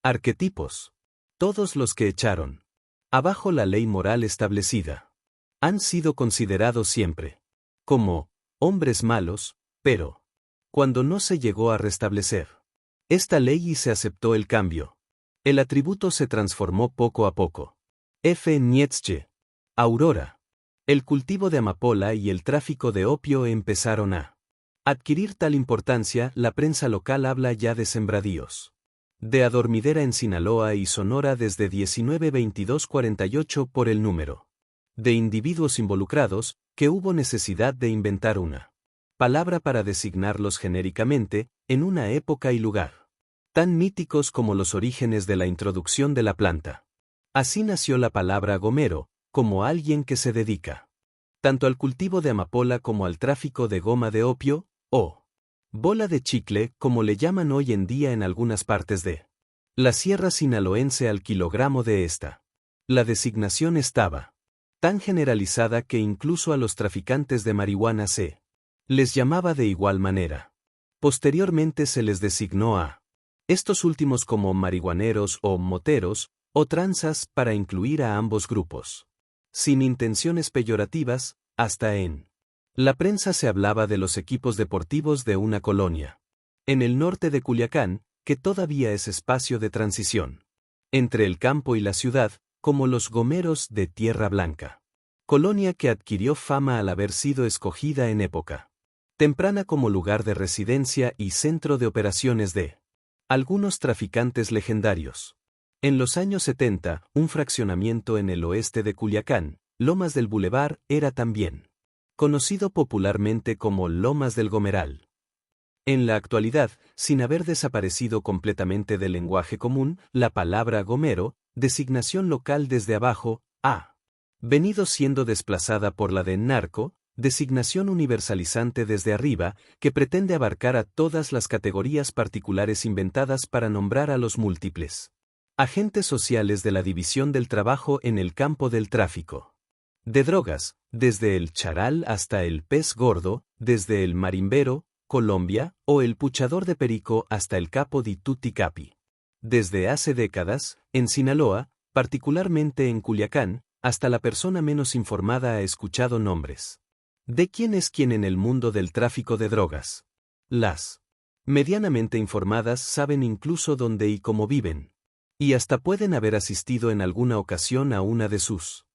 Arquetipos. Todos los que echaron abajo la ley moral establecida han sido considerados siempre como hombres malos, pero cuando no se llegó a restablecer esta ley y se aceptó el cambio, el atributo se transformó poco a poco. F. Nietzsche. Aurora. El cultivo de amapola y el tráfico de opio empezaron a adquirir tal importancia. La prensa local habla ya de sembradíos de adormidera en Sinaloa y Sonora desde 1922-48 por el número de individuos involucrados, que hubo necesidad de inventar una palabra para designarlos genéricamente, en una época y lugar tan míticos como los orígenes de la introducción de la planta. Así nació la palabra gomero, como alguien que se dedica tanto al cultivo de amapola como al tráfico de goma de opio, o bola de chicle, como le llaman hoy en día en algunas partes de la sierra sinaloense al kilogramo de esta. La designación estaba tan generalizada que incluso a los traficantes de marihuana se les llamaba de igual manera. Posteriormente se les designó a estos últimos como marihuaneros o moteros, o tranzas, para incluir a ambos grupos. Sin intenciones peyorativas, hasta en la prensa se hablaba de los equipos deportivos de una colonia en el norte de Culiacán, que todavía es espacio de transición entre el campo y la ciudad, como los gomeros de Tierra Blanca. Colonia que adquirió fama al haber sido escogida en época temprana como lugar de residencia y centro de operaciones de algunos traficantes legendarios. En los años 70, un fraccionamiento en el oeste de Culiacán, Lomas del Boulevard, era también conocido popularmente como Lomas del Gomeral. En la actualidad, sin haber desaparecido completamente del lenguaje común, la palabra gomero, designación local desde abajo, ha venido siendo desplazada por la de narco, designación universalizante desde arriba, que pretende abarcar a todas las categorías particulares inventadas para nombrar a los múltiples agentes sociales de la división del trabajo en el campo del tráfico de drogas, desde el charal hasta el pez gordo, desde el marimbero, Colombia, o el puchador de perico hasta el capo di tutti capi. Desde hace décadas, en Sinaloa, particularmente en Culiacán, hasta la persona menos informada ha escuchado nombres de quién es quién en el mundo del tráfico de drogas. Las medianamente informadas saben incluso dónde y cómo viven, y hasta pueden haber asistido en alguna ocasión a una de sus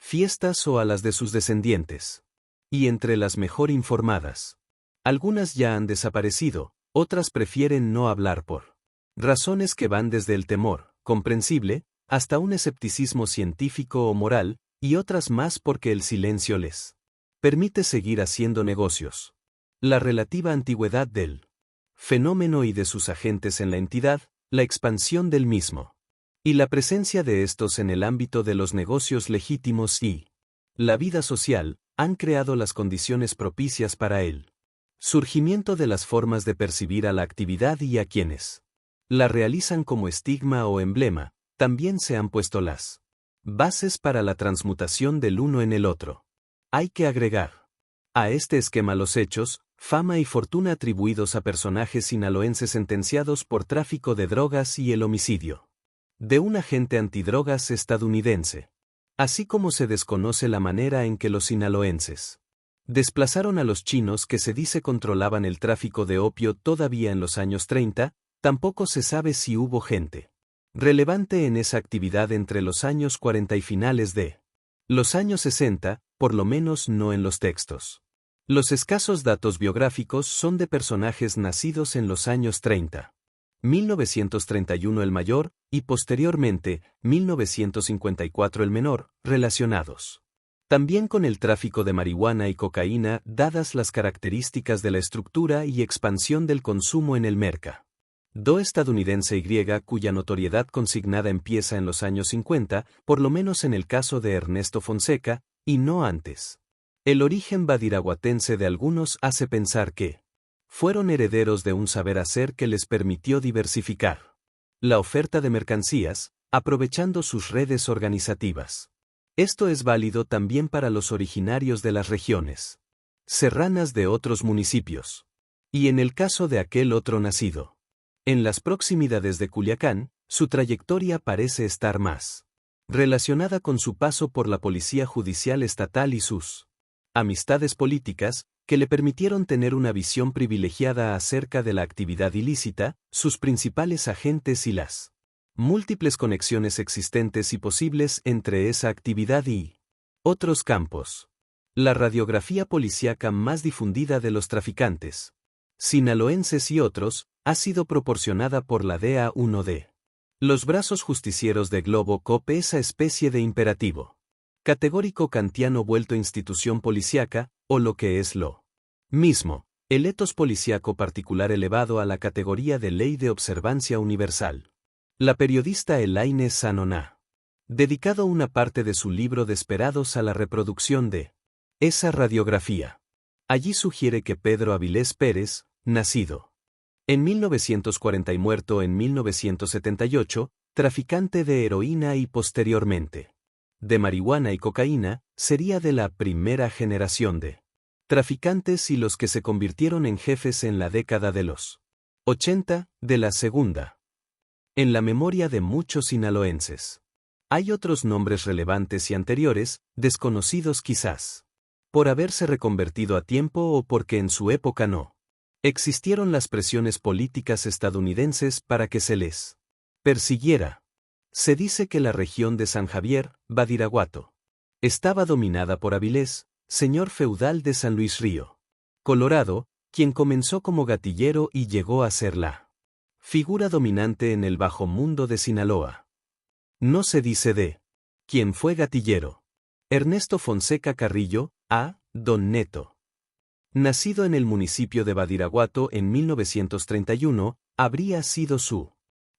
fiestas o a las de sus descendientes. Y entre las mejor informadas, algunas ya han desaparecido, otras prefieren no hablar por razones que van desde el temor, comprensible, hasta un escepticismo científico o moral, y otras más porque el silencio les permite seguir haciendo negocios. La relativa antigüedad del fenómeno y de sus agentes en la entidad, la expansión del mismo, y la presencia de estos en el ámbito de los negocios legítimos y la vida social, han creado las condiciones propicias para el surgimiento de las formas de percibir a la actividad y a quienes la realizan como estigma o emblema. También se han puesto las bases para la transmutación del uno en el otro. Hay que agregar a este esquema los hechos, fama y fortuna atribuidos a personajes sinaloenses sentenciados por tráfico de drogas y el homicidio de un agente antidrogas estadounidense. Así como se desconoce la manera en que los sinaloenses desplazaron a los chinos que se dice controlaban el tráfico de opio todavía en los años 30, tampoco se sabe si hubo gente relevante en esa actividad entre los años 40 y finales de los años 60, por lo menos no en los textos. Los escasos datos biográficos son de personajes nacidos en los años 30. 1931 el mayor, y posteriormente, 1954 el menor, relacionados también con el tráfico de marihuana y cocaína, dadas las características de la estructura y expansión del consumo en el mercado estadounidense y cuya notoriedad consignada empieza en los años 50, por lo menos en el caso de Ernesto Fonseca, y no antes. El origen badiraguatense de algunos hace pensar que fueron herederos de un saber hacer que les permitió diversificar la oferta de mercancías, aprovechando sus redes organizativas. Esto es válido también para los originarios de las regiones serranas de otros municipios. Y en el caso de aquel otro nacido en las proximidades de Culiacán, Su trayectoria parece estar más relacionada con su paso por la Policía Judicial Estatal y sus amistades políticas, que le permitieron tener una visión privilegiada acerca de la actividad ilícita, sus principales agentes y las múltiples conexiones existentes y posibles entre esa actividad y otros campos. La radiografía policíaca más difundida de los traficantes sinaloenses y otros ha sido proporcionada por la DEA-1D. Los brazos justicieros de Globo Cop, esa especie de imperativo categórico kantiano vuelto institución policíaca, o lo que es lo mismo, el etos policíaco particular elevado a la categoría de ley de observancia universal. La periodista Elaine Sanoná dedicado una parte de su libro Desperados a la reproducción de esa radiografía. Allí sugiere que Pedro Avilés Pérez, nacido en 1940 y muerto en 1978, traficante de heroína y posteriormente de marihuana y cocaína, sería de la primera generación de traficantes y los que se convirtieron en jefes en la década de los 80, de la segunda. En la memoria de muchos sinaloenses. Hay otros nombres relevantes y anteriores, desconocidos quizás por haberse reconvertido a tiempo o porque en su época no existieron las presiones políticas estadounidenses para que se les persiguiera. Se dice que la región de San Javier, Badiraguato, estaba dominada por Avilés, señor feudal de San Luis Río, Colorado, quien comenzó como gatillero y llegó a ser la figura dominante en el bajo mundo de Sinaloa. No se dice de quién fue gatillero. Ernesto Fonseca Carrillo, Don Neto. Nacido en el municipio de Badiraguato en 1931, habría sido su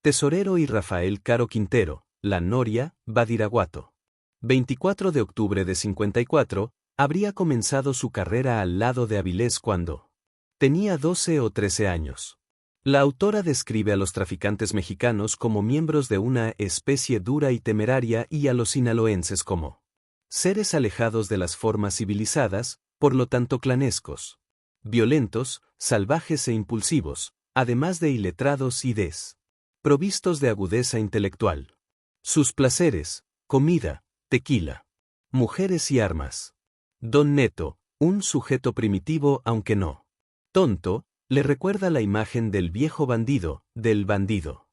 tesorero y Rafael Caro Quintero, La Noria, Badiraguato. 24 de octubre de 54, habría comenzado su carrera al lado de Avilés cuando tenía 12 o 13 años. La autora describe a los traficantes mexicanos como miembros de una especie dura y temeraria y a los sinaloenses como seres alejados de las formas civilizadas, por lo tanto clanescos, violentos, salvajes e impulsivos, además de iletrados y provistos de agudeza intelectual. Sus placeres, comida, tequila, mujeres y armas. Don Neto, un sujeto primitivo aunque no tonto, le recuerda la imagen del viejo bandido, del bandido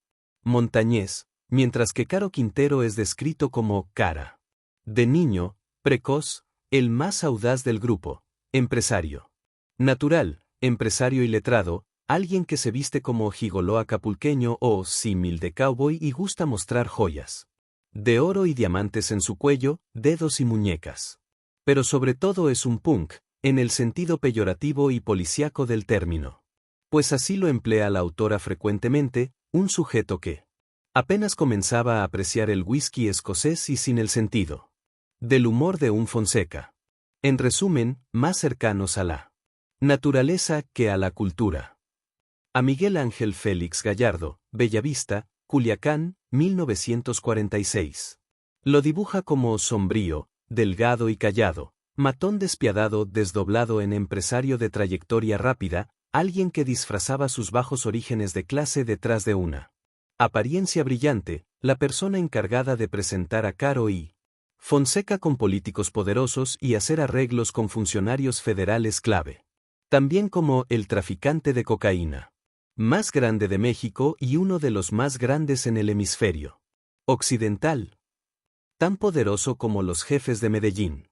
montañés, mientras que Caro Quintero es descrito como cara de niño, precoz, el más audaz del grupo, empresario natural, empresario iletrado, alguien que se viste como gigoló acapulqueño o símil de cowboy y gusta mostrar joyas de oro y diamantes en su cuello, dedos y muñecas. Pero sobre todo es un punk, en el sentido peyorativo y policíaco del término. Pues así lo emplea la autora frecuentemente, un sujeto que apenas comenzaba a apreciar el whisky escocés y sin el sentido del humor de un Fonseca. En resumen, más cercanos a la naturaleza que a la cultura. A Miguel Ángel Félix Gallardo, Bellavista, Culiacán, 1946. Lo dibuja como sombrío, delgado y callado, matón despiadado desdoblado en empresario de trayectoria rápida, alguien que disfrazaba sus bajos orígenes de clase detrás de una apariencia brillante, la persona encargada de presentar a Caro y Fonseca con políticos poderosos y hacer arreglos con funcionarios federales clave. También como el traficante de cocaína más grande de México y uno de los más grandes en el hemisferio occidental. Tan poderoso como los jefes de Medellín.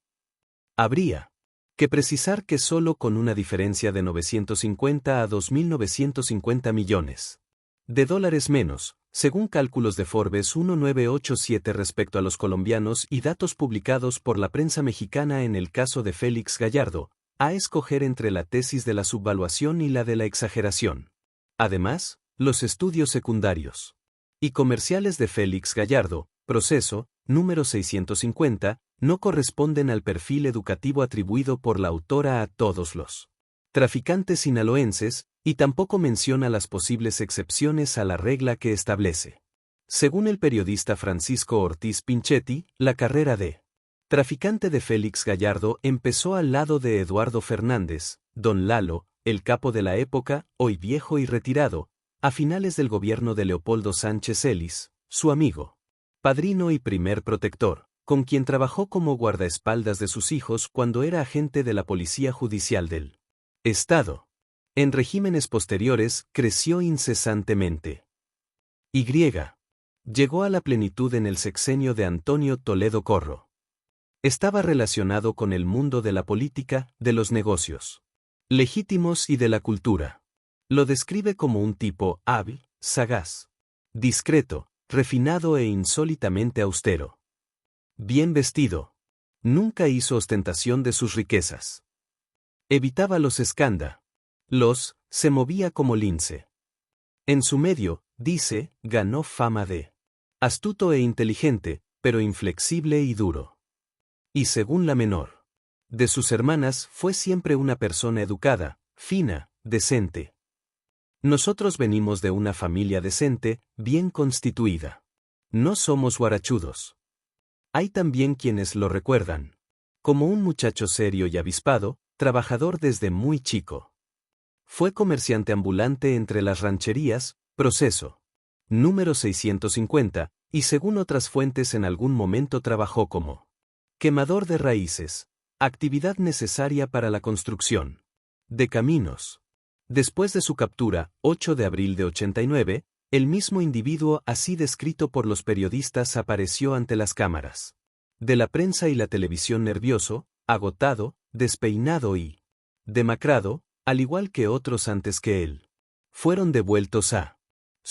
Habría que precisar que solo con una diferencia de 950 a 2.950 millones de dólares menos, según cálculos de Forbes 1987 respecto a los colombianos y datos publicados por la prensa mexicana en el caso de Félix Gallardo, a escoger entre la tesis de la subvaluación y la de la exageración. Además, los estudios secundarios y comerciales de Félix Gallardo, proceso, número 650, no corresponden al perfil educativo atribuido por la autora a todos los traficantes sinaloenses, y tampoco menciona las posibles excepciones a la regla que establece. Según el periodista Francisco Ortiz Pinchetti, la carrera de traficante de Félix Gallardo empezó al lado de Eduardo Fernández, Don Lalo, el capo de la época, hoy viejo y retirado, a finales del gobierno de Leopoldo Sánchez Elis, su amigo, padrino y primer protector, con quien trabajó como guardaespaldas de sus hijos cuando era agente de la Policía Judicial del Estado. En regímenes posteriores creció incesantemente. Y llegó a la plenitud en el sexenio de Antonio Toledo Corro. Estaba relacionado con el mundo de la política, de los negocios legítimos y de la cultura. Lo describe como un tipo hábil, sagaz, discreto, refinado e insólitamente austero. Bien vestido. Nunca hizo ostentación de sus riquezas. Evitaba los escándalos, se movía como lince. En su medio, dice, ganó fama de astuto e inteligente, pero inflexible y duro. Y según la menor de sus hermanas, fue siempre una persona educada, fina, decente. Nosotros venimos de una familia decente, bien constituida. No somos guarachudos. Hay también quienes lo recuerdan como un muchacho serio y avispado, trabajador desde muy chico. Fue comerciante ambulante entre las rancherías, Proceso número 650, y según otras fuentes en algún momento trabajó como quemador de raíces, actividad necesaria para la construcción de caminos. Después de su captura, 8 de abril de 89, el mismo individuo así descrito por los periodistas apareció ante las cámaras de la prensa y la televisión nervioso, agotado, despeinado y demacrado, al igual que otros antes que él. Fueron devueltos a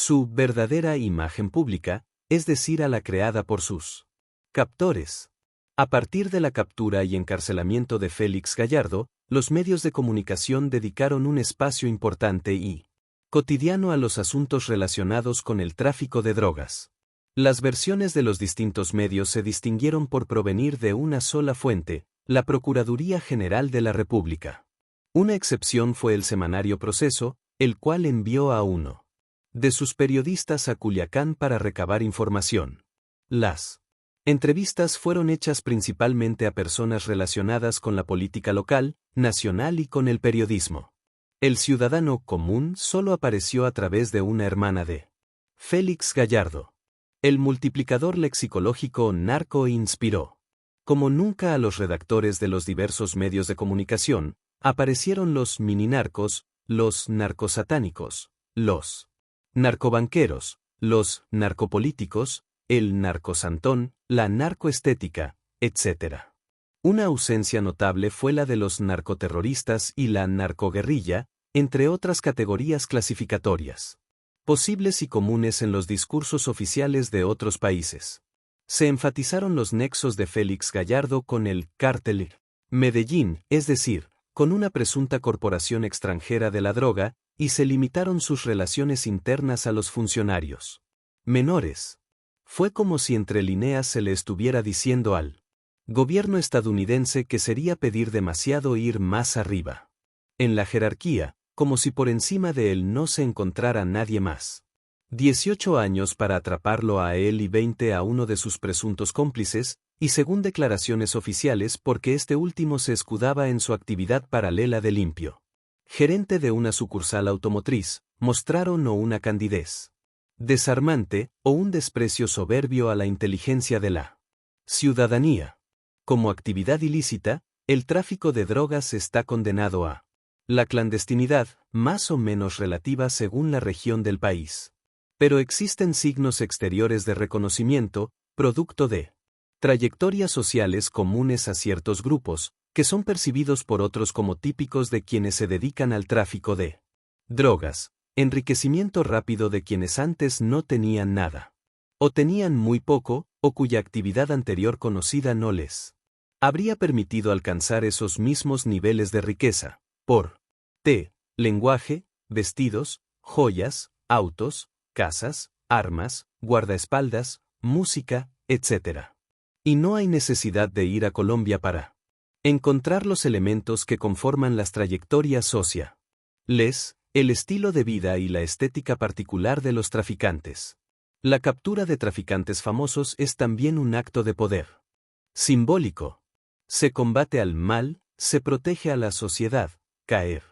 su verdadera imagen pública, es decir, a la creada por sus captores. A partir de la captura y encarcelamiento de Félix Gallardo, los medios de comunicación dedicaron un espacio importante y cotidiano a los asuntos relacionados con el tráfico de drogas. Las versiones de los distintos medios se distinguieron por provenir de una sola fuente, la Procuraduría General de la República. Una excepción fue el semanario Proceso, el cual envió a uno de sus periodistas a Culiacán para recabar información. Las entrevistas fueron hechas principalmente a personas relacionadas con la política local, nacional y con el periodismo. El ciudadano común solo apareció a través de una hermana de Félix Gallardo. El multiplicador lexicológico narco inspiró como nunca a los redactores de los diversos medios de comunicación. Aparecieron los mininarcos, los narcosatánicos, los narcobanqueros, los narcopolíticos, el narcosantón, la narcoestética, etc. Una ausencia notable fue la de los narcoterroristas y la narcoguerrilla, entre otras categorías clasificatorias posibles y comunes en los discursos oficiales de otros países. Se enfatizaron los nexos de Félix Gallardo con el cártel Medellín, es decir, con una presunta corporación extranjera de la droga, y se limitaron sus relaciones internas a los funcionarios menores. Fue como si entre líneas se le estuviera diciendo al gobierno estadounidense que sería pedir demasiado ir más arriba en la jerarquía, como si por encima de él no se encontrara nadie más. 18 años para atraparlo a él y 20 a uno de sus presuntos cómplices, y según declaraciones oficiales porque este último se escudaba en su actividad paralela de limpio gerente de una sucursal automotriz, mostraron o una candidez desarmante o un desprecio soberbio a la inteligencia de la ciudadanía. Como actividad ilícita, el tráfico de drogas está condenado a la clandestinidad, más o menos relativa según la región del país. Pero existen signos exteriores de reconocimiento, producto de trayectorias sociales comunes a ciertos grupos, que son percibidos por otros como típicos de quienes se dedican al tráfico de drogas, enriquecimiento rápido de quienes antes no tenían nada, o tenían muy poco, o cuya actividad anterior conocida no les habría permitido alcanzar esos mismos niveles de riqueza, por lenguaje, vestidos, joyas, autos, casas, armas, guardaespaldas, música, etc. Y no hay necesidad de ir a Colombia para encontrar los elementos que conforman las trayectorias sociales, el estilo de vida y la estética particular de los traficantes. La captura de traficantes famosos es también un acto de poder simbólico. Se combate al mal, se protege a la sociedad, caer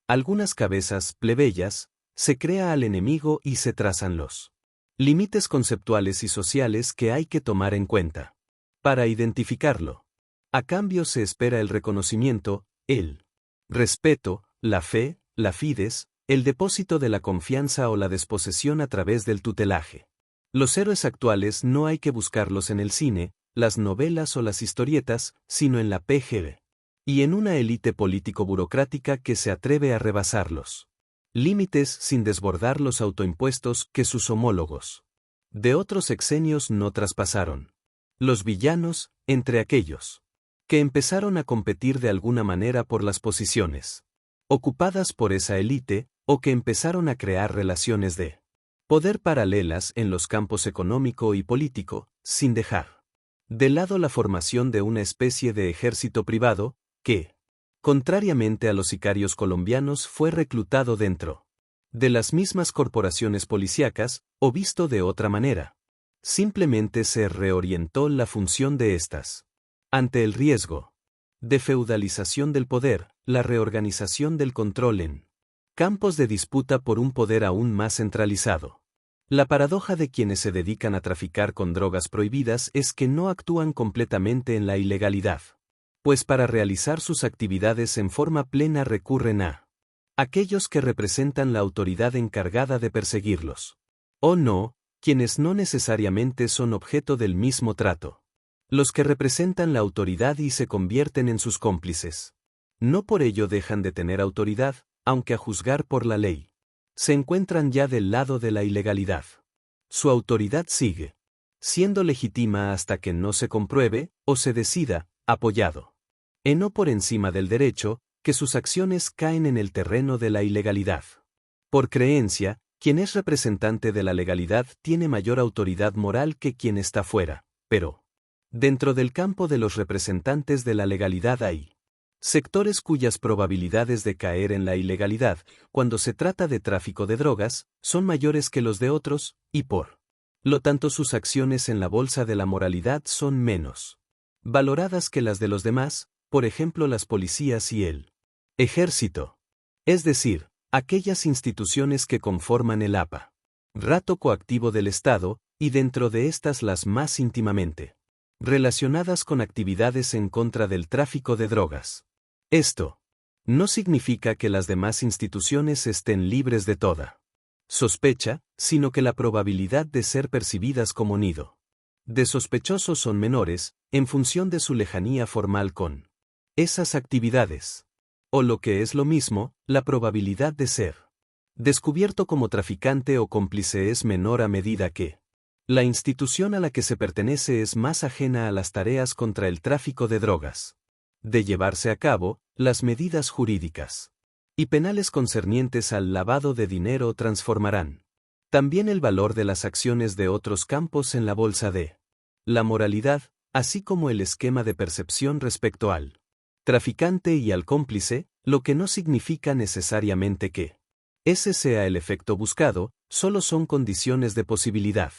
algunas cabezas plebeyas, Se crea al enemigo y se trazan los límites conceptuales y sociales que hay que tomar en cuenta. Para identificarlo. A cambio se espera el reconocimiento, el respeto, la fe, la fides, el depósito de la confianza o la desposesión a través del tutelaje. Los héroes actuales no hay que buscarlos en el cine, las novelas o las historietas, sino en la PGB. Y en una élite político-burocrática que se atreve a rebasarlos límites sin desbordar los autoimpuestos que sus homólogos de otros sexenios no traspasaron. Los villanos, entre aquellos que empezaron a competir de alguna manera por las posiciones ocupadas por esa élite, o que empezaron a crear relaciones de poder paralelas en los campos económico y político, sin dejar de lado la formación de una especie de ejército privado, que, contrariamente a los sicarios colombianos, fue reclutado dentro de las mismas corporaciones policíacas, o visto de otra manera. Simplemente se reorientó la función de estas. Ante el riesgo de feudalización del poder, la reorganización del control en campos de disputa por un poder aún más centralizado. La paradoja de quienes se dedican a traficar con drogas prohibidas es que no actúan completamente en la ilegalidad, pues para realizar sus actividades en forma plena recurren a aquellos que representan la autoridad encargada de perseguirlos. O no, quienes no necesariamente son objeto del mismo trato. Los que representan la autoridad y se convierten en sus cómplices. No por ello dejan de tener autoridad, aunque a juzgar por la ley se encuentran ya del lado de la ilegalidad. Su autoridad sigue siendo legítima hasta que no se compruebe, o se decida, apoyado en o por encima del derecho, que sus acciones caen en el terreno de la ilegalidad. Por creencia, quien es representante de la legalidad tiene mayor autoridad moral que quien está fuera, pero dentro del campo de los representantes de la legalidad hay sectores cuyas probabilidades de caer en la ilegalidad, cuando se trata de tráfico de drogas, son mayores que los de otros, y por lo tanto sus acciones en la bolsa de la moralidad son menos valoradas que las de los demás, por ejemplo las policías y el ejército. Es decir, aquellas instituciones que conforman el aparato coactivo del Estado, y dentro de estas las más íntimamente relacionadas con actividades en contra del tráfico de drogas. Esto no significa que las demás instituciones estén libres de toda sospecha, sino que la probabilidad de ser percibidas como nido de sospechosos son menores, en función de su lejanía formal con esas actividades. O lo que es lo mismo, la probabilidad de ser descubierto como traficante o cómplice es menor a medida que la institución a la que se pertenece es más ajena a las tareas contra el tráfico de drogas. De llevarse a cabo, las medidas jurídicas y penales concernientes al lavado de dinero transformarán también el valor de las acciones de otros campos en la bolsa de la moralidad, así como el esquema de percepción respecto al traficante y al cómplice, lo que no significa necesariamente que ese sea el efecto buscado, solo son condiciones de posibilidad.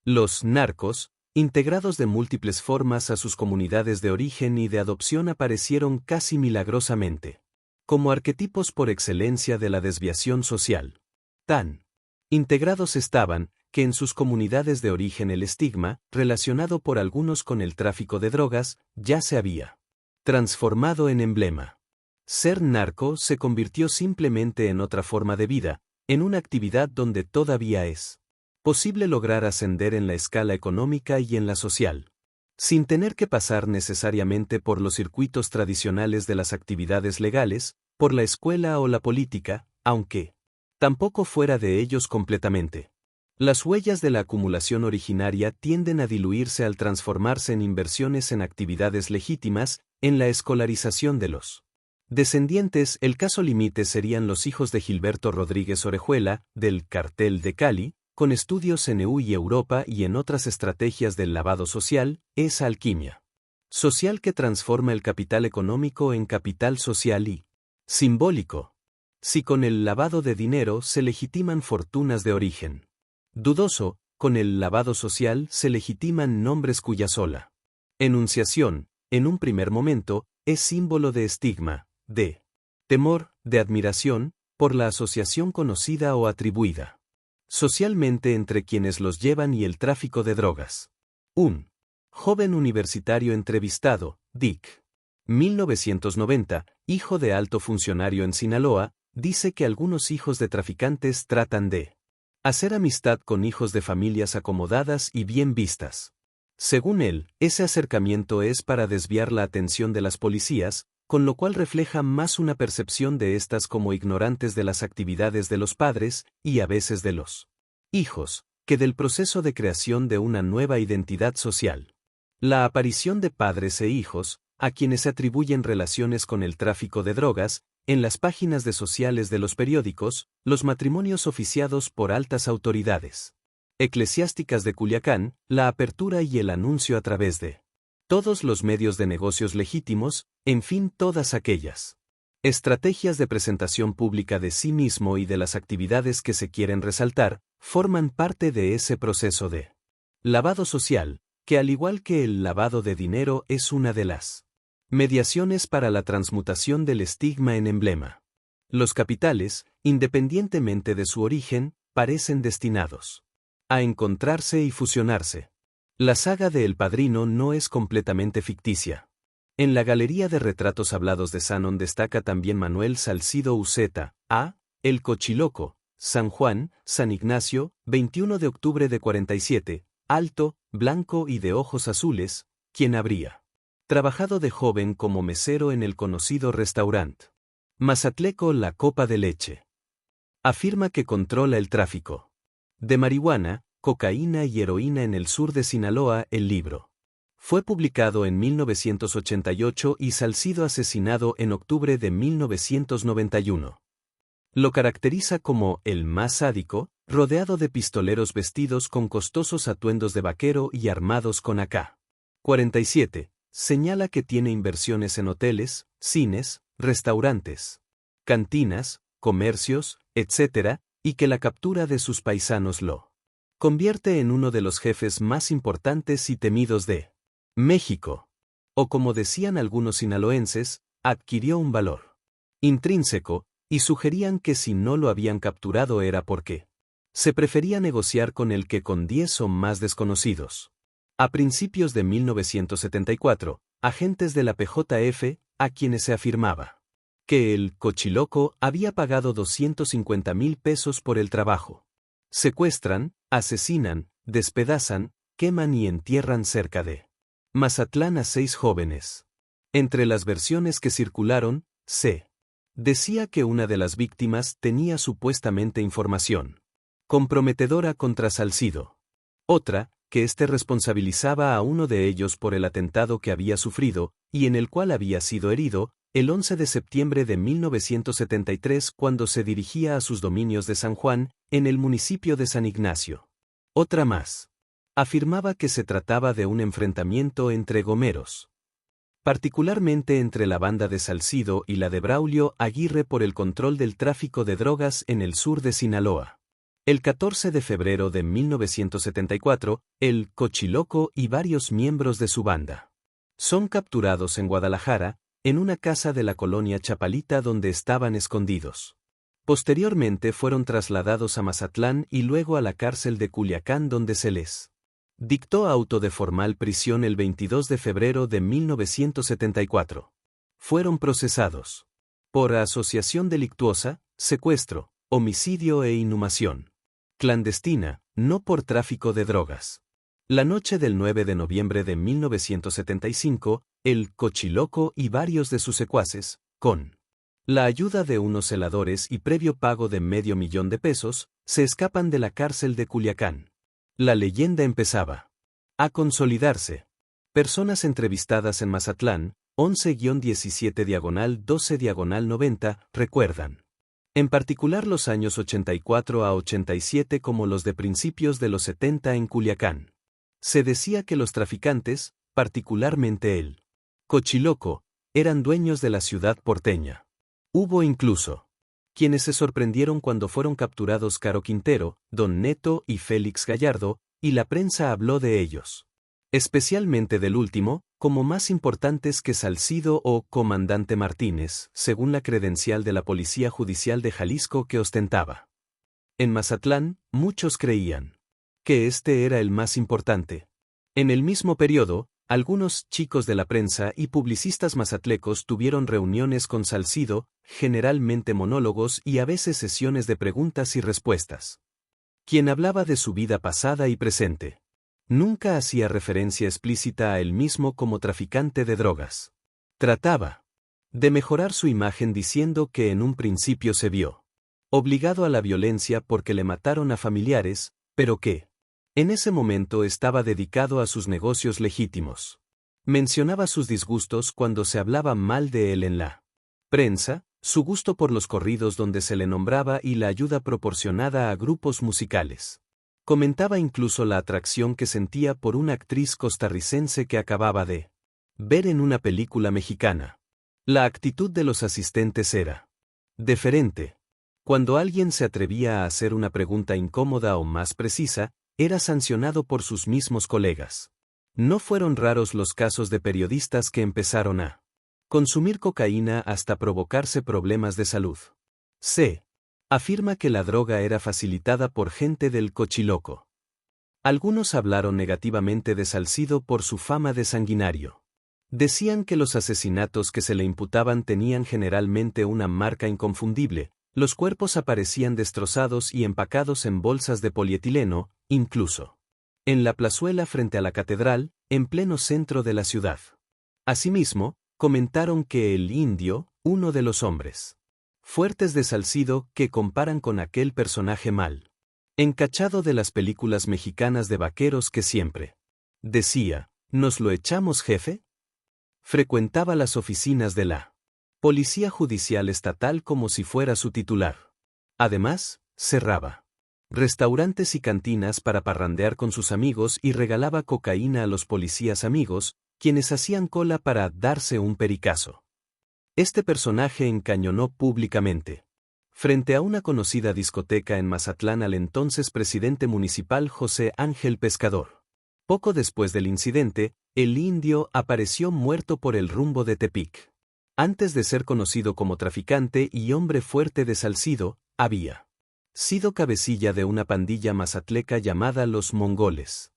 Los narcos, integrados de múltiples formas a sus comunidades de origen y de adopción, aparecieron casi milagrosamente como arquetipos por excelencia de la desviación social. Tan integrados estaban, que en sus comunidades de origen el estigma, relacionado por algunos con el tráfico de drogas, ya se había transformado en emblema. Ser narco se convirtió simplemente en otra forma de vida, en una actividad donde todavía es posible lograr ascender en la escala económica y en la social, sin tener que pasar necesariamente por los circuitos tradicionales de las actividades legales, por la escuela o la política, aunque tampoco fuera de ellos completamente. Las huellas de la acumulación originaria tienden a diluirse al transformarse en inversiones en actividades legítimas, en la escolarización de los descendientes. El caso límite serían los hijos de Gilberto Rodríguez Orejuela, del Cartel de Cali, con estudios en EU y Europa y en otras estrategias del lavado social, esa alquimia social que transforma el capital económico en capital social y simbólico. Si con el lavado de dinero se legitiman fortunas de origen dudoso, con el lavado social se legitiman nombres cuya sola enunciación, en un primer momento, es símbolo de estigma, de temor, de admiración, por la asociación conocida o atribuida socialmente entre quienes los llevan y el tráfico de drogas. Un joven universitario entrevistado, Dick, 1990, hijo de alto funcionario en Sinaloa, dice que algunos hijos de traficantes tratan de hacer amistad con hijos de familias acomodadas y bien vistas. Según él, ese acercamiento es para desviar la atención de las policías, con lo cual refleja más una percepción de estas como ignorantes de las actividades de los padres, y a veces de los hijos, que del proceso de creación de una nueva identidad social. La aparición de padres e hijos, a quienes se atribuyen relaciones con el tráfico de drogas, en las páginas de sociales de los periódicos, los matrimonios oficiados por altas autoridades eclesiásticas de Culiacán, la apertura y el anuncio a través de todos los medios de negocios legítimos, en fin, todas aquellas estrategias de presentación pública de sí mismo y de las actividades que se quieren resaltar, forman parte de ese proceso de lavado social, que al igual que el lavado de dinero es una de las mediaciones para la transmutación del estigma en emblema. Los capitales, independientemente de su origen, parecen destinados a encontrarse y fusionarse. La saga de El Padrino no es completamente ficticia. En la galería de retratos hablados de Sanon destaca también Manuel Salcido Uceta, a. El Cochiloco, San Juan, San Ignacio, 21 de octubre de 47, alto, blanco y de ojos azules, quien habría trabajado de joven como mesero en el conocido restaurante Mazatleco La Copa de Leche. Afirma que controla el tráfico de marihuana, cocaína y heroína en el sur de Sinaloa. El libro fue publicado en 1988 y Salcido asesinado en octubre de 1991. Lo caracteriza como el más sádico, rodeado de pistoleros vestidos con costosos atuendos de vaquero y armados con AK-47. Señala que tiene inversiones en hoteles, cines, restaurantes, cantinas, comercios, etc., y que la captura de sus paisanos lo convierte en uno de los jefes más importantes y temidos de México. O como decían algunos sinaloenses, adquirió un valor intrínseco, y sugerían que si no lo habían capturado era porque se prefería negociar con el que con 10 o más desconocidos. A principios de 1974, agentes de la PJF, a quienes se afirmaba que el Cochiloco había pagado 250,000 pesos por el trabajo. Secuestran, asesinan, despedazan, queman y entierran cerca de Mazatlán a 6 jóvenes. Entre las versiones que circularon, se decía que una de las víctimas tenía supuestamente información comprometedora contra Salcido. Otra, que éste responsabilizaba a uno de ellos por el atentado que había sufrido, y en el cual había sido herido, el 11 de septiembre de 1973 cuando se dirigía a sus dominios de San Juan, en el municipio de San Ignacio. Otra más afirmaba que se trataba de un enfrentamiento entre gomeros, particularmente entre la banda de Salcido y la de Braulio Aguirre por el control del tráfico de drogas en el sur de Sinaloa. El 14 de febrero de 1974, el Cochiloco y varios miembros de su banda son capturados en Guadalajara, en una casa de la colonia Chapalita donde estaban escondidos. Posteriormente fueron trasladados a Mazatlán y luego a la cárcel de Culiacán donde se les dictó auto de formal prisión el 22 de febrero de 1974. Fueron procesados por asociación delictuosa, secuestro, homicidio e inhumación clandestina, no por tráfico de drogas. La noche del 9 de noviembre de 1975, el Cochiloco y varios de sus secuaces, con la ayuda de unos celadores y previo pago de $500,000 de pesos, se escapan de la cárcel de Culiacán. La leyenda empezaba a consolidarse. Personas entrevistadas en Mazatlán, 11-17-12-90, recuerdan en particular los años 84 a 87 como los de principios de los 70 en Culiacán. Se decía que los traficantes, particularmente el Cochiloco, eran dueños de la ciudad porteña. Hubo incluso quienes se sorprendieron cuando fueron capturados Caro Quintero, Don Neto y Félix Gallardo, y la prensa habló de ellos especialmente del último, como más importantes que Salcido o Comandante Martínez, según la credencial de la Policía Judicial de Jalisco que ostentaba. En Mazatlán, muchos creían que este era el más importante. En el mismo periodo, algunos chicos de la prensa y publicistas mazatlecos tuvieron reuniones con Salcido, generalmente monólogos y a veces sesiones de preguntas y respuestas. Quien hablaba de su vida pasada y presente. Nunca hacía referencia explícita a él mismo como traficante de drogas. Trataba de mejorar su imagen diciendo que en un principio se vio obligado a la violencia porque le mataron a familiares, pero que en ese momento estaba dedicado a sus negocios legítimos. Mencionaba sus disgustos cuando se hablaba mal de él en la prensa, su gusto por los corridos donde se le nombraba y la ayuda proporcionada a grupos musicales. Comentaba incluso la atracción que sentía por una actriz costarricense que acababa de ver en una película mexicana. La actitud de los asistentes era deferente. Cuando alguien se atrevía a hacer una pregunta incómoda o más precisa, era sancionado por sus mismos colegas. No fueron raros los casos de periodistas que empezaron a consumir cocaína hasta provocarse problemas de salud. C. Afirma que la droga era facilitada por gente del Cochiloco. Algunos hablaron negativamente de Salcido por su fama de sanguinario. Decían que los asesinatos que se le imputaban tenían generalmente una marca inconfundible, los cuerpos aparecían destrozados y empacados en bolsas de polietileno, incluso en la plazuela frente a la catedral, en pleno centro de la ciudad. Asimismo, comentaron que el Indio, uno de los hombres fuertes de Salcido que comparan con aquel personaje mal encachado de las películas mexicanas de vaqueros que siempre decía, ¿nos lo echamos, jefe? Frecuentaba las oficinas de la Policía Judicial Estatal como si fuera su titular. Además, cerraba restaurantes y cantinas para parrandear con sus amigos y regalaba cocaína a los policías amigos, quienes hacían cola para darse un pericazo. Este personaje encañonó públicamente frente a una conocida discoteca en Mazatlán al entonces presidente municipal José Ángel Pescador. Poco después del incidente, el Indio apareció muerto por el rumbo de Tepic. Antes de ser conocido como traficante y hombre fuerte de Salcido, había sido cabecilla de una pandilla mazatleca llamada Los Mongoles.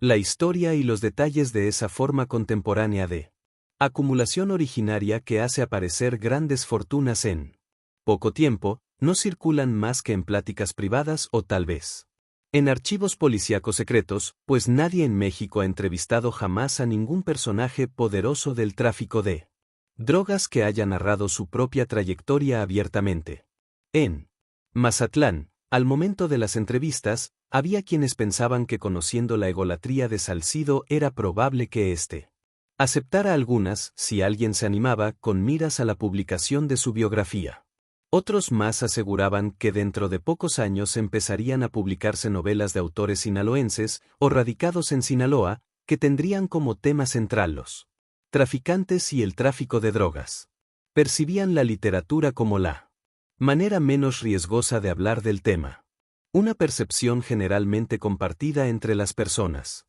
La historia y los detalles de esa forma contemporánea de acumulación originaria que hace aparecer grandes fortunas en poco tiempo, no circulan más que en pláticas privadas o tal vez en archivos policíacos secretos, pues nadie en México ha entrevistado jamás a ningún personaje poderoso del tráfico de drogas que haya narrado su propia trayectoria abiertamente. En Mazatlán, al momento de las entrevistas, había quienes pensaban que conociendo la egolatría de Salcido era probable que éste aceptara algunas, si alguien se animaba, con miras a la publicación de su biografía. Otros más aseguraban que dentro de pocos años empezarían a publicarse novelas de autores sinaloenses o radicados en Sinaloa, que tendrían como tema central los traficantes y el tráfico de drogas. Percibían la literatura como la manera menos riesgosa de hablar del tema. Una percepción generalmente compartida entre las personas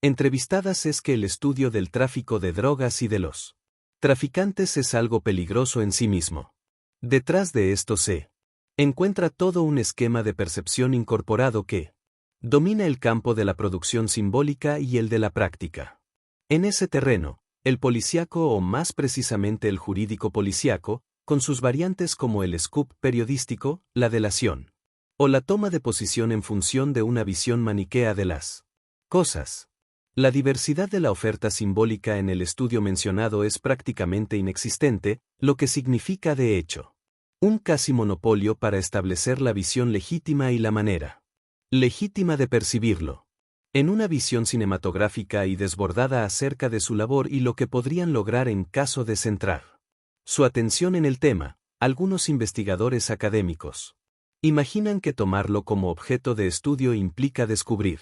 entrevistadas es que el estudio del tráfico de drogas y de los traficantes es algo peligroso en sí mismo. Detrás de esto se encuentra todo un esquema de percepción incorporado que domina el campo de la producción simbólica y el de la práctica. En ese terreno, el policíaco o más precisamente el jurídico policíaco, con sus variantes como el scoop periodístico, la delación o la toma de posición en función de una visión maniquea de las cosas. La diversidad de la oferta simbólica en el estudio mencionado es prácticamente inexistente, lo que significa de hecho un casi monopolio para establecer la visión legítima y la manera legítima de percibirlo. En una visión cinematográfica y desbordada acerca de su labor y lo que podrían lograr en caso de centrar su atención en el tema, algunos investigadores académicos imaginan que tomarlo como objeto de estudio implica descubrir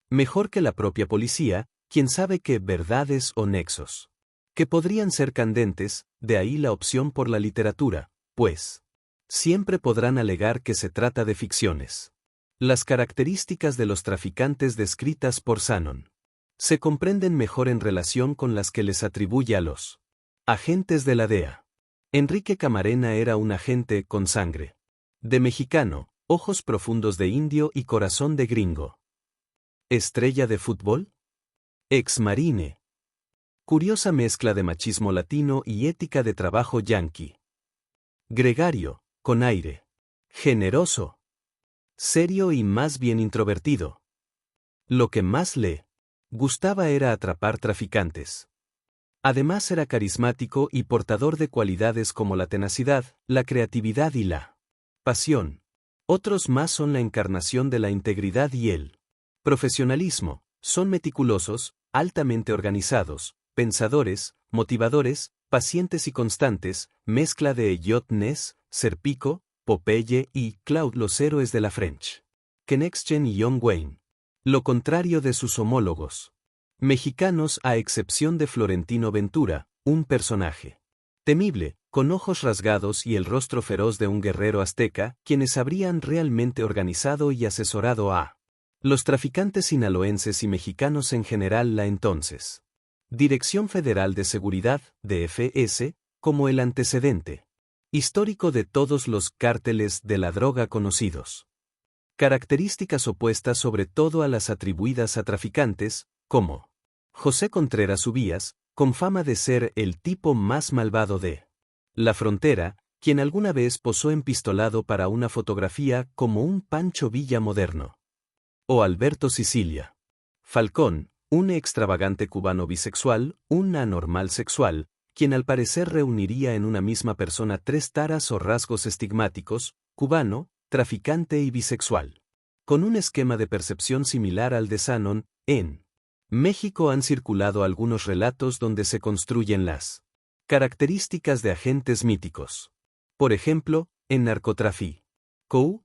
mejor que la propia policía, quien sabe que verdades o nexos que podrían ser candentes, de ahí la opción por la literatura, pues siempre podrán alegar que se trata de ficciones. Las características de los traficantes descritas por Sanon se comprenden mejor en relación con las que les atribuye a los agentes de la DEA. Enrique Camarena era un agente con sangre de mexicano, ojos profundos de indio y corazón de gringo. ¿Estrella de fútbol? Ex-marine. Curiosa mezcla de machismo latino y ética de trabajo yanqui. Gregario, con aire. Generoso. Serio y más bien introvertido. Lo que más le gustaba era atrapar traficantes. Además era carismático y portador de cualidades como la tenacidad, la creatividad y la pasión. Otros más son la encarnación de la integridad y el profesionalismo. Son meticulosos, altamente organizados, pensadores, motivadores, pacientes y constantes, mezcla de Elliot Ness, Serpico, Popeye y Claude los héroes de la French. Connection y John Wayne. Lo contrario de sus homólogos mexicanos a excepción de Florentino Ventura, un personaje temible, con ojos rasgados y el rostro feroz de un guerrero azteca, quienes habrían realmente organizado y asesorado a los traficantes sinaloenses y mexicanos en general la entonces Dirección Federal de Seguridad, DFS, como el antecedente histórico de todos los cárteles de la droga conocidos. Características opuestas sobre todo a las atribuidas a traficantes, como José Contreras Ubías, con fama de ser el tipo más malvado de la frontera, quien alguna vez posó empistolado para una fotografía como un Pancho Villa moderno. O Alberto Sicilia Falcón, un extravagante cubano bisexual, un anormal sexual, quien al parecer reuniría en una misma persona tres taras o rasgos estigmáticos, cubano, traficante y bisexual. Con un esquema de percepción similar al de Shannon, en México han circulado algunos relatos donde se construyen las características de agentes míticos. Por ejemplo, en Narcotráfico,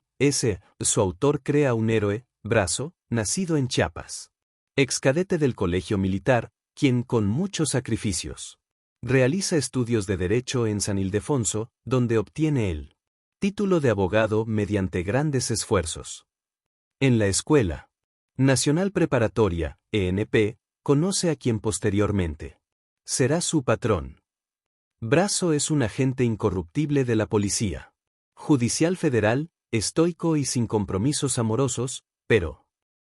su autor crea un héroe, Brazo, nacido en Chiapas. Excadete del colegio militar, quien con muchos sacrificios realiza estudios de derecho en San Ildefonso, donde obtiene el título de abogado mediante grandes esfuerzos. En la Escuela Nacional Preparatoria, ENP, conoce a quien posteriormente será su patrón. Brazo es un agente incorruptible de la Policía Judicial Federal, estoico y sin compromisos amorosos, pero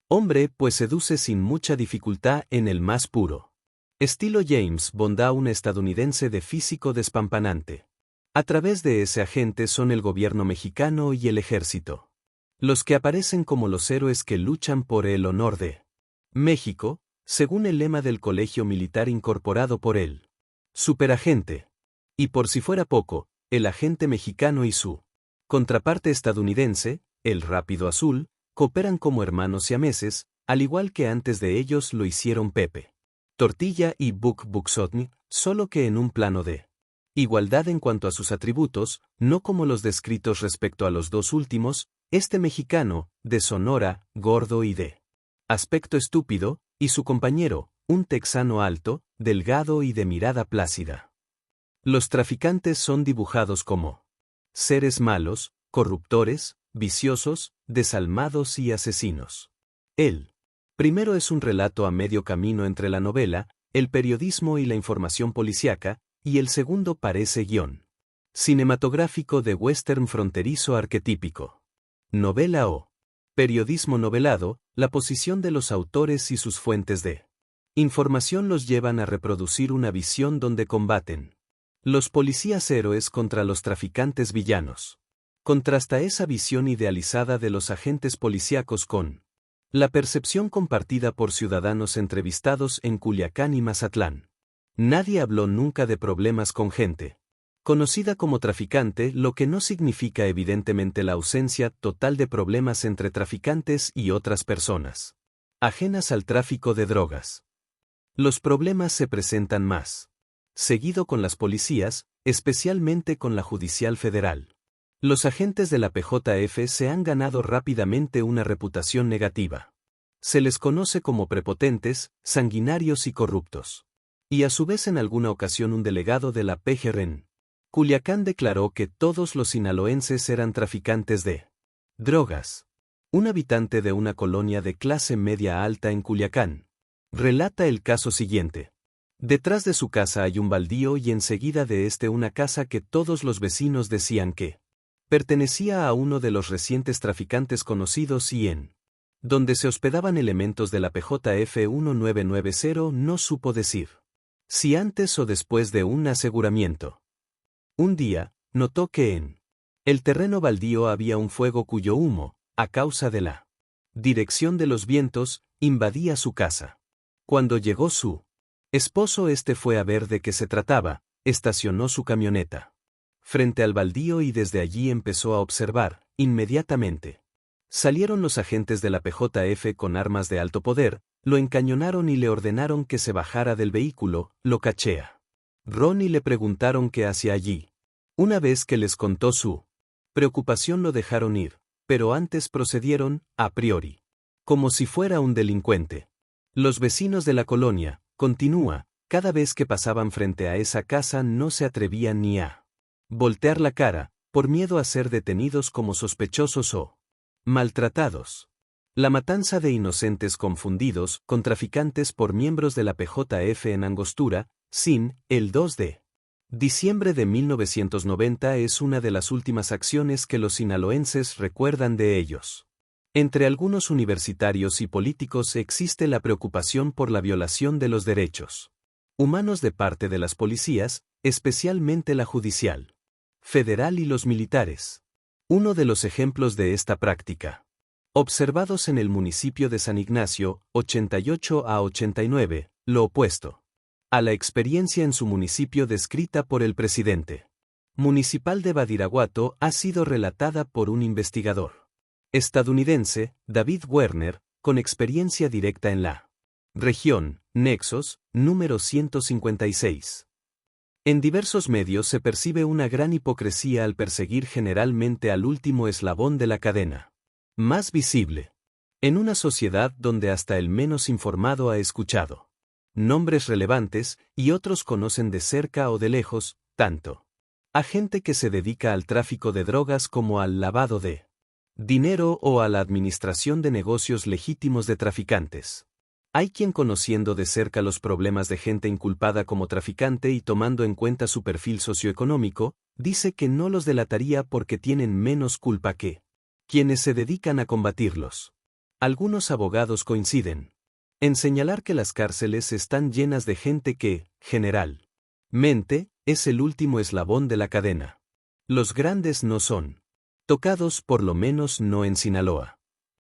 hombre pues seduce sin mucha dificultad en el más puro estilo James Bond, un estadounidense de físico despampanante. A través de ese agente son el gobierno mexicano y el ejército los que aparecen como los héroes que luchan por el honor de México, según el lema del colegio militar incorporado por el superagente. Y por si fuera poco, el agente mexicano y su contraparte estadounidense, el Rápido Azul, cooperan como hermanos siameses, al igual que antes de ellos lo hicieron Pepe Tortilla y Buck Buxotny, solo que en un plano de igualdad en cuanto a sus atributos, no como los descritos respecto a los dos últimos, este mexicano, de Sonora, gordo y de aspecto estúpido, y su compañero, un texano alto, delgado y de mirada plácida. Los traficantes son dibujados como seres malos, corruptores, viciosos, desalmados y asesinos. El primero es un relato a medio camino entre la novela, el periodismo y la información policíaca, y el segundo parece guión cinematográfico de western fronterizo arquetípico. Novela o periodismo novelado, la posición de los autores y sus fuentes de información los llevan a reproducir una visión donde combaten los policías héroes contra los traficantes villanos. Contrasta esa visión idealizada de los agentes policíacos con la percepción compartida por ciudadanos entrevistados en Culiacán y Mazatlán. Nadie habló nunca de problemas con gente conocida como traficante, lo que no significa evidentemente la ausencia total de problemas entre traficantes y otras personas ajenas al tráfico de drogas. Los problemas se presentan más seguido con las policías, especialmente con la Judicial Federal. Los agentes de la PJF se han ganado rápidamente una reputación negativa. Se les conoce como prepotentes, sanguinarios y corruptos. Y a su vez en alguna ocasión un delegado de la PGR en Culiacán declaró que todos los sinaloenses eran traficantes de drogas. Un habitante de una colonia de clase media alta en Culiacán Relata el caso siguiente. Detrás de su casa hay un baldío y enseguida de este una casa que todos los vecinos decían que pertenecía a uno de los recientes traficantes conocidos y en donde se hospedaban elementos de la PJF 1990 no supo decir si antes o después de un aseguramiento. Un día, notó que en el terreno baldío había un fuego cuyo humo, a causa de la dirección de los vientos, invadía su casa. Cuando llegó su esposo fue a ver de qué se trataba, estacionó su camioneta frente al baldío y desde allí empezó a observar, inmediatamente. Salieron los agentes de la PJF con armas de alto poder, lo encañonaron y le ordenaron que se bajara del vehículo, lo cachea. Ron y le preguntaron qué hacía allí. Una vez que les contó su preocupación lo dejaron ir, pero antes procedieron, a priori, como si fuera un delincuente. Los vecinos de la colonia, continúa, cada vez que pasaban frente a esa casa no se atrevían ni a voltear la cara, por miedo a ser detenidos como sospechosos o maltratados. La matanza de inocentes confundidos con traficantes por miembros de la PJF en Angostura, SIN, el 2 de diciembre de 1990 es una de las últimas acciones que los sinaloenses recuerdan de ellos. Entre algunos universitarios y políticos existe la preocupación por la violación de los derechos humanos de parte de las policías, especialmente la judicial, federal y los militares. Uno de los ejemplos de esta práctica, observados en el municipio de San Ignacio, 88 a 89, lo opuesto a la experiencia en su municipio descrita por el presidente municipal de Badiraguato ha sido relatada por un investigador estadounidense, David Werner, con experiencia directa en la región, Nexos, número 156. En diversos medios se percibe una gran hipocresía al perseguir generalmente al último eslabón de la cadena más visible. En una sociedad donde hasta el menos informado ha escuchado nombres relevantes y otros conocen de cerca o de lejos, tanto a gente que se dedica al tráfico de drogas como al lavado de dinero o a la administración de negocios legítimos de traficantes. Hay quien conociendo de cerca los problemas de gente inculpada como traficante y tomando en cuenta su perfil socioeconómico, dice que no los delataría porque tienen menos culpa que quienes se dedican a combatirlos. Algunos abogados coinciden en señalar que las cárceles están llenas de gente que, generalmente, es el último eslabón de la cadena. Los grandes no son tocados, por lo menos no en Sinaloa.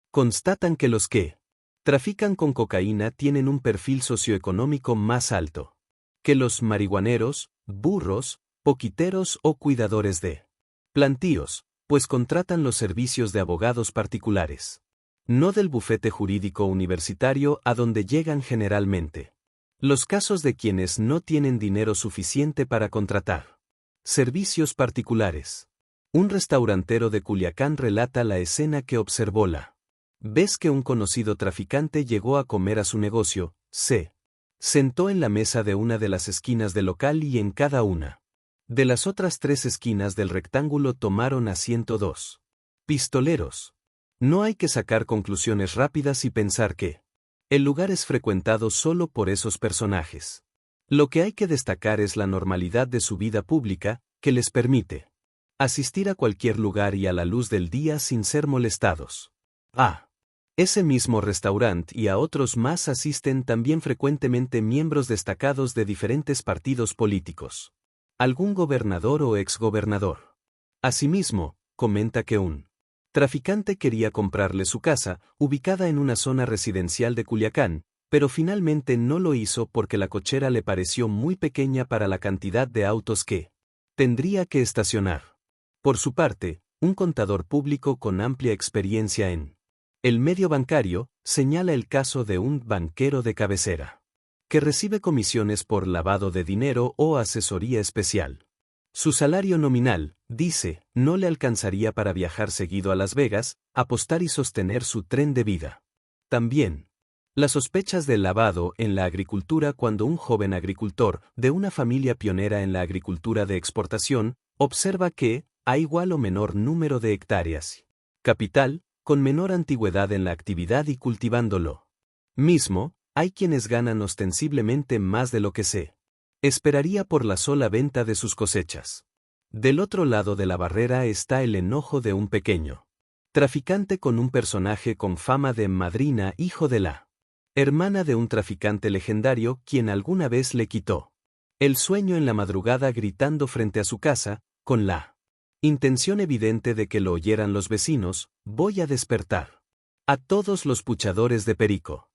Constatan que los que trafican con cocaína tienen un perfil socioeconómico más alto que los marihuaneros, burros, poquiteros o cuidadores de plantíos, pues contratan los servicios de abogados particulares, no del bufete jurídico universitario a donde llegan generalmente los casos de quienes no tienen dinero suficiente para contratar servicios particulares. Un restaurantero de Culiacán relata la escena que observó la vez que un conocido traficante llegó a comer a su negocio, se sentó en la mesa de una de las esquinas del local y en cada una de las otras 3 esquinas del rectángulo tomaron asiento 2 pistoleros. No hay que sacar conclusiones rápidas y pensar que el lugar es frecuentado solo por esos personajes. Lo que hay que destacar es la normalidad de su vida pública, que les permite asistir a cualquier lugar y a la luz del día sin ser molestados. A ese mismo restaurante y a otros más asisten también frecuentemente miembros destacados de diferentes partidos políticos. Algún gobernador o exgobernador. Asimismo, comenta que un traficante quería comprarle su casa, ubicada en una zona residencial de Culiacán, pero finalmente no lo hizo porque la cochera le pareció muy pequeña para la cantidad de autos que tendría que estacionar. Por su parte, un contador público con amplia experiencia en el medio bancario, señala el caso de un banquero de cabecera que recibe comisiones por lavado de dinero o asesoría especial. Su salario nominal, dice, no le alcanzaría para viajar seguido a Las Vegas, apostar y sostener su tren de vida. También, las sospechas del lavado en la agricultura cuando un joven agricultor, de una familia pionera en la agricultura de exportación, observa que, a igual o menor número de hectáreas, capital, con menor antigüedad en la actividad y cultivándolo mismo, Hay quienes ganan ostensiblemente más de lo que se esperaría por la sola venta de sus cosechas. Del otro lado de la barrera está el enojo de un pequeño traficante con un personaje con fama de madrina, hijo de la hermana de un traficante legendario quien alguna vez le quitó el sueño en la madrugada gritando frente a su casa, con la intención evidente de que lo oyeran los vecinos: voy a despertar a todos los puchadores de perico.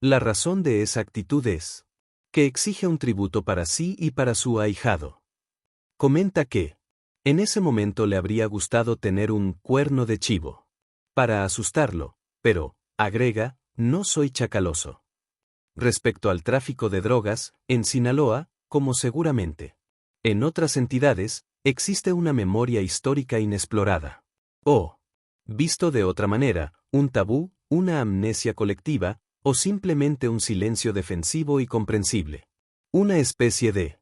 La razón de esa actitud es que exige un tributo para sí y para su ahijado. Comenta que en ese momento le habría gustado tener un cuerno de chivo para asustarlo, pero, agrega, no soy chacaloso. Respecto al tráfico de drogas, en Sinaloa, como seguramente en otras entidades, existe una memoria histórica inexplorada. O, visto de otra manera, un tabú, una amnesia colectiva, o simplemente un silencio defensivo y comprensible. Una especie de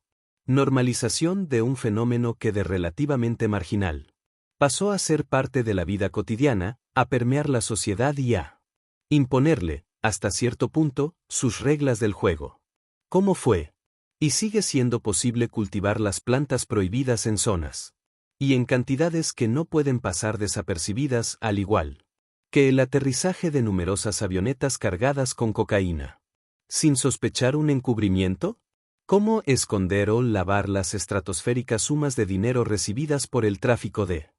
normalización de un fenómeno que de relativamente marginal pasó a ser parte de la vida cotidiana, a permear la sociedad y a imponerle, hasta cierto punto, sus reglas del juego. ¿Cómo fue? Y sigue siendo posible cultivar las plantas prohibidas en zonas y en cantidades que no pueden pasar desapercibidas, al igual que el aterrizaje de numerosas avionetas cargadas con cocaína, sin sospechar un encubrimiento? ¿Cómo esconder o lavar las estratosféricas sumas de dinero recibidas por el tráfico de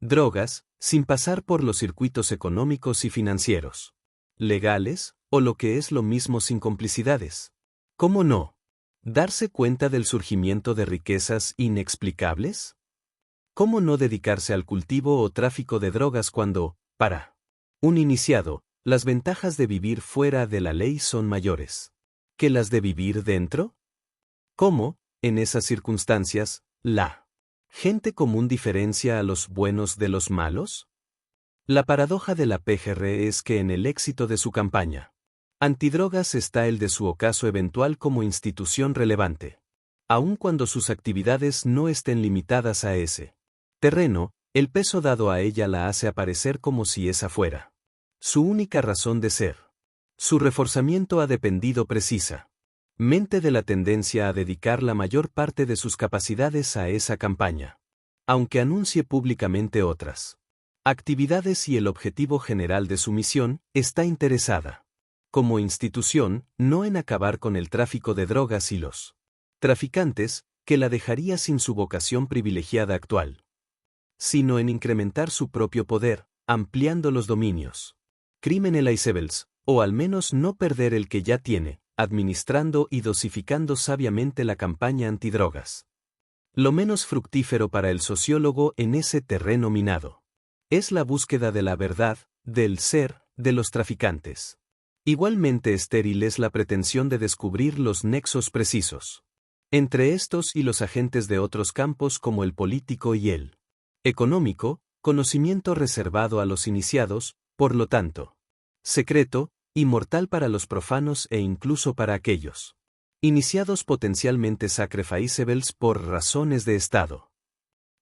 drogas, sin pasar por los circuitos económicos y financieros legales, o lo que es lo mismo sin complicidades? ¿Cómo no darse cuenta del surgimiento de riquezas inexplicables? ¿Cómo no dedicarse al cultivo o tráfico de drogas cuando, para un iniciado, las ventajas de vivir fuera de la ley son mayores que las de vivir dentro? ¿Cómo, en esas circunstancias, la gente común diferencia a los buenos de los malos? La paradoja de la PGR es que en el éxito de su campaña antidrogas está el de su ocaso eventual como institución relevante. Aun cuando sus actividades no estén limitadas a ese terreno, el peso dado a ella la hace aparecer como si esa fuera su única razón de ser. Su reforzamiento ha dependido precisamente de la tendencia a dedicar la mayor parte de sus capacidades a esa campaña, aunque anuncie públicamente otras actividades, y el objetivo general de su misión está interesada, como institución, no en acabar con el tráfico de drogas y los traficantes, que la dejaría sin su vocación privilegiada actual, sino en incrementar su propio poder, ampliando los dominios criminalizables, o al menos no perder el que ya tiene, administrando y dosificando sabiamente la campaña antidrogas. Lo menos fructífero para el sociólogo en ese terreno minado es la búsqueda de la verdad, del ser, de los traficantes. Igualmente estéril es la pretensión de descubrir los nexos precisos entre estos y los agentes de otros campos como el político y el económico, conocimiento reservado a los iniciados, por lo tanto secreto y mortal para los profanos e incluso para aquellos iniciados potencialmente sacrificables por razones de Estado,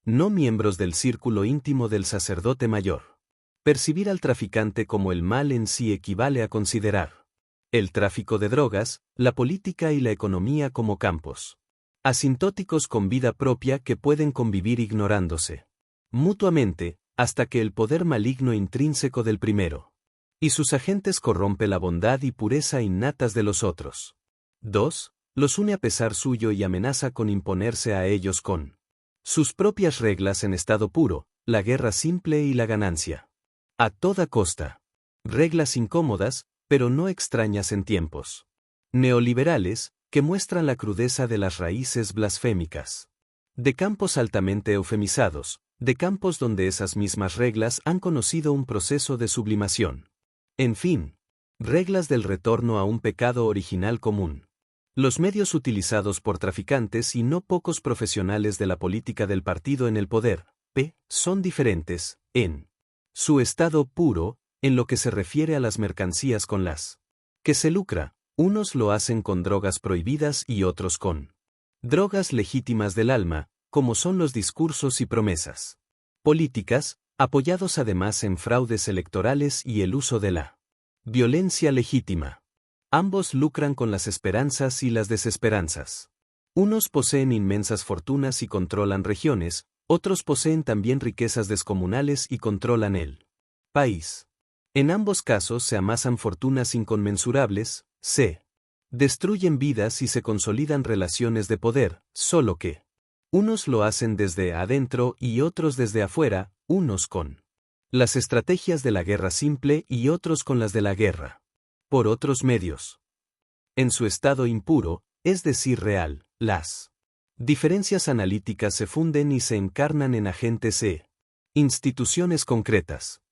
no miembros del círculo íntimo del sacerdote mayor. Percibir al traficante como el mal en sí equivale a considerar el tráfico de drogas, la política y la economía como campos asintóticos con vida propia que pueden convivir ignorándose mutuamente, hasta que el poder maligno intrínseco del primero y sus agentes corrompe la bondad y pureza innatas de los otros. 2. Los une a pesar suyo y amenaza con imponerse a ellos con sus propias reglas en estado puro, la guerra simple y la ganancia a toda costa. Reglas incómodas, pero no extrañas en tiempos neoliberales, que muestran la crudeza de las raíces blasfémicas de campos altamente eufemizados, de campos donde esas mismas reglas han conocido un proceso de sublimación. En fin, reglas del retorno a un pecado original común. Los medios utilizados por traficantes y no pocos profesionales de la política del partido en el poder, son diferentes, en su estado puro, en lo que se refiere a las mercancías con las que se lucra. Unos lo hacen con drogas prohibidas y otros con drogas legítimas del alma, como son los discursos y promesas políticas, apoyados además en fraudes electorales y el uso de la violencia legítima. Ambos lucran con las esperanzas y las desesperanzas. Unos poseen inmensas fortunas y controlan regiones, otros poseen también riquezas descomunales y controlan el país. En ambos casos se amasan fortunas inconmensurables, se destruyen vidas y se consolidan relaciones de poder, solo que unos lo hacen desde adentro y otros desde afuera, unos con las estrategias de la guerra simple y otros con las de la guerra por otros medios. En su estado impuro, es decir real, las diferencias analíticas se funden y se encarnan en agentes e instituciones concretas.